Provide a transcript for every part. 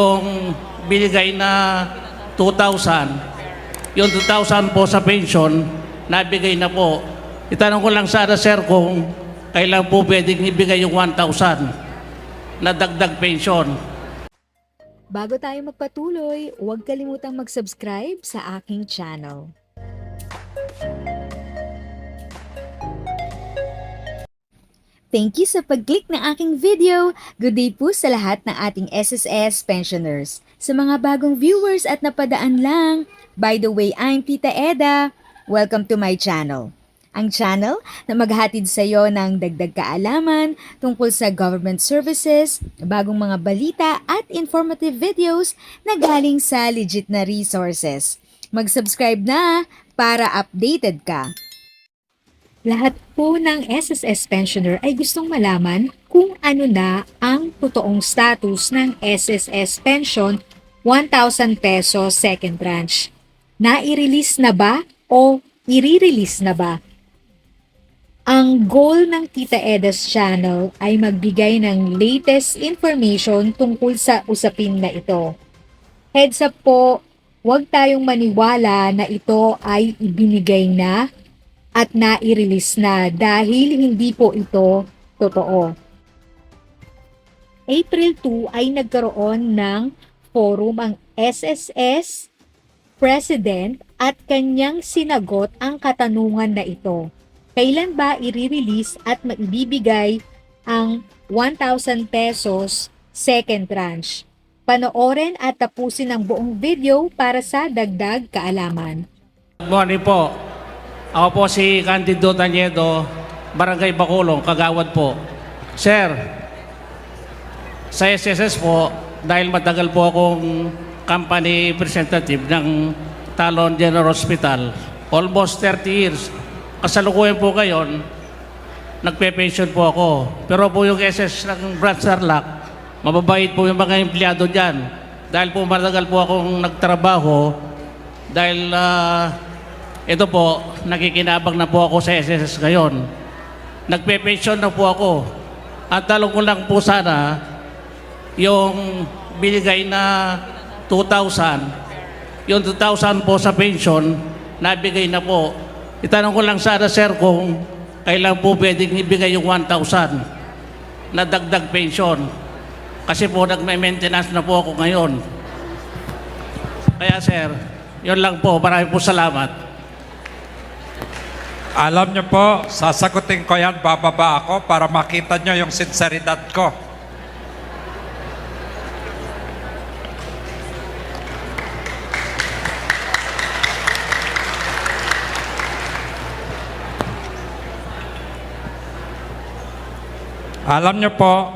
Yung binigay na 2,000, yung 2,000 po sa pension, nabigay na po. Itanong ko lang sana, sir, kung kailan po pwedeng ibigay yung 1,000 na dagdag pension. Bago tayo magpatuloy, huwag kalimutang mag-subscribe sa aking channel. Thank you sa pag-click ng aking video. Good day po sa lahat ng ating SSS pensioners. Sa mga bagong viewers at napadaan lang, by the way, I'm Tita Eda. Welcome to my channel. Ang channel na maghatid sa iyo ng dagdag kaalaman tungkol sa government services, bagong mga balita at informative videos na galing sa legit na resources. Mag-subscribe na para updated ka. Lahat po ng SSS pensioner ay gustong malaman kung ano na ang totoong status ng SSS pension 1,000 pesos second tranche. Na-i-release na ba o i-release na ba? Ang goal ng Tita Eda's channel ay magbigay ng latest information tungkol sa usapin na ito. Heads up po, huwag tayong maniwala na ito ay ibinigay na at na-i-release na dahil hindi po ito totoo. April 2 ay nagkaroon ng forum ang SSS President at kanyang sinagot ang katanungan na ito. Kailan ba i-release at maibibigay ang 1,000 pesos second tranche? Panoorin at tapusin ang buong video para sa dagdag kaalaman. Good morning po. Ako po si Candido Taniedo, Barangay Bacolong, Kagawad po. Sir, sa SSS po, dahil matagal po akong company representative ng Talon General Hospital, almost 30 years. Kasalukuyan po ngayon, nagpe-pension po ako. Pero po yung SS ng Branch Tarlac, mababait po yung mga empleyado dyan. Dahil po matagal po akong nagtrabaho, dahil ito po, nakikinabang na po ako sa SSS ngayon. Nagpe-pension na po ako. At talong ko lang po sana, yung binigay na 2,000, yung 2,000 po sa pension, nabigay na po. Itanong ko lang sana, sir, kung kailan po pwedeng ibigay yung 1,000 na dagdag pension. Kasi po, nagme-maintenance na po ako ngayon. Kaya, sir, yun lang po. Marami po salamat. Alam nyo po, sasagutin ko yan, bababa ako para makita nyo yung sinseridad ko. Alam nyo po,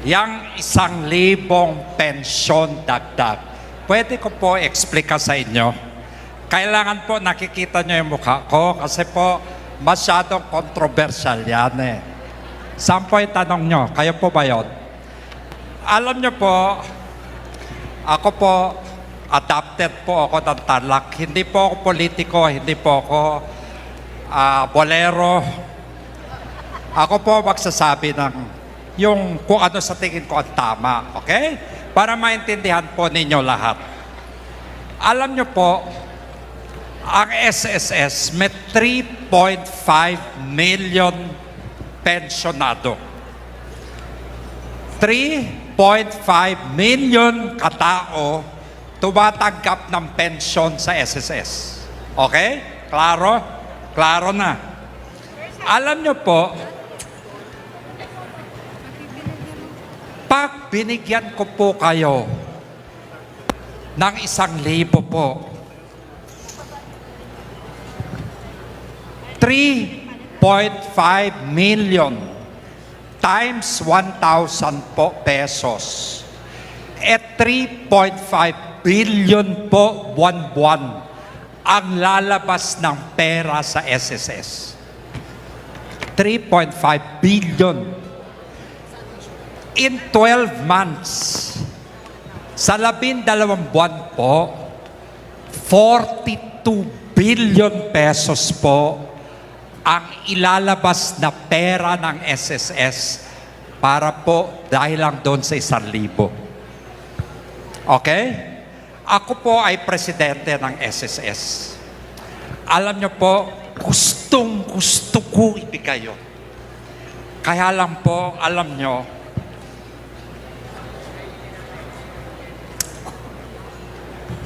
yang 1,000 pensyon dagdag, pwede ko po explica sa inyo. Kailangan po nakikita nyo yung mukha ko kasi po masyadong controversial yan eh. Saan po yung tanong nyo? Kayo po ba yun? Alam nyo po, ako po, adopted po ako ng Tarlac. Hindi po ako politiko, hindi po ako bolero. Ako po magsasabi ng yung kung ano sa tingin ko ang tama. Okay? Para maintindihan po ninyo lahat. Alam nyo po, ang SSS may 3.5 million pensionado. 3.5 million katao tumatanggap ng pensyon sa SSS. Okay? Klaro? Klaro na. Alam nyo po, pag binigyan ko po kayo ng 1,000 po, 3.5 million times 1,000 po pesos. At 3.5 billion po buwan-buwan ang lalabas ng pera sa SSS. 3.5 billion. In 12 months, sa 12 buwan po, 42 billion pesos po ang ilalabas na pera ng SSS para po dahil lang doon sa 1,000. Okay? Ako po ay presidente ng SSS. Alam niyo po, gusto ko ibigay yun. Kaya lang po, alam niyo,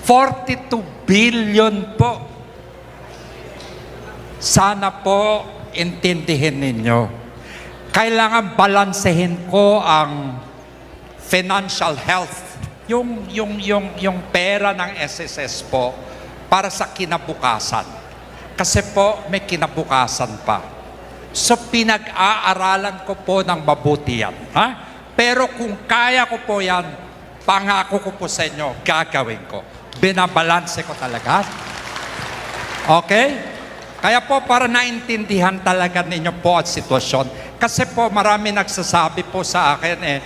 $42 billion po. Sana po intindihin ninyo. Kailangan balansehin ko ang financial health, yung pera ng SSS po para sa kinabukasan. Kasi po may kinabukasan pa. So pinag-aaralan ko po ng mabuti yan. Ha? Pero kung kaya ko po yan, pangako ko po sa inyo, gagawin ko. Binabalanse ko talaga. Okay? Kaya po para naintindihan talaga ninyo po ang sitwasyon. Kasi po marami nagsasabi po sa akin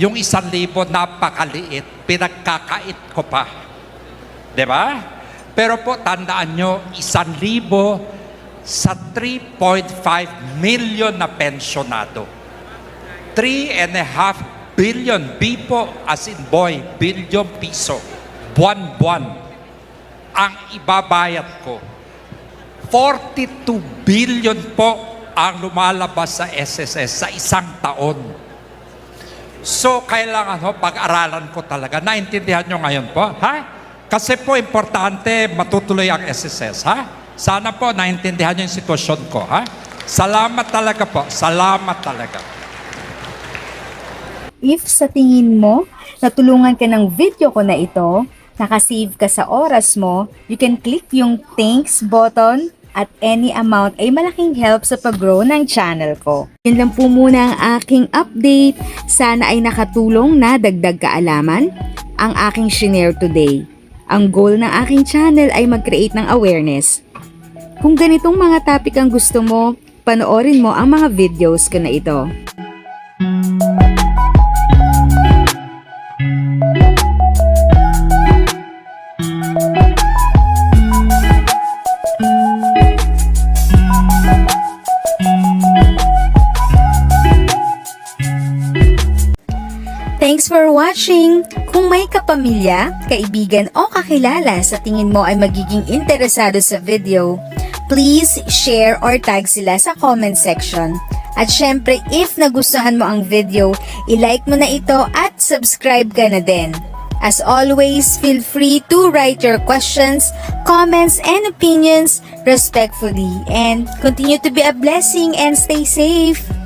yung 1,000 napakaliit, pinagkakait ko pa. Diba? Pero po tandaan nyo, 1,000 sa 3.5 million na pensyonado. 3.5 billion, B po as in boy, billion piso. Buwan-buwan ang ibabayad ko. 42 billion po ang lumalabas sa SSS sa isang taon. So, kailangan pag-aralan ko talaga. Naintindihan nyo ngayon po, ha? Kasi po, importante matutuloy ang SSS, ha? Sana po, naintindihan nyo yung sitwasyon ko, ha? Salamat talaga po. Salamat talaga. If sa tingin mo, natulungan ka ng video ko na ito, nakasave ka sa oras mo, you can click yung thanks button at any amount ay malaking help sa pag-grow ng channel ko. Yun lang po muna ang aking update. Sana ay nakatulong na dagdag kaalaman ang aking shinare today. Ang goal ng aking channel ay mag-create ng awareness. Kung ganitong mga topic ang gusto mo, panoorin mo ang mga videos ko na ito. Thanks for watching! Kung may kapamilya, kaibigan o kakilala sa tingin mo ay magiging interesado sa video, please share or tag sila sa comment section. At syempre, if nagustuhan mo ang video, i-like mo na ito at subscribe ka na din. As always, feel free to write your questions, comments, and opinions respectfully. And continue to be a blessing and stay safe!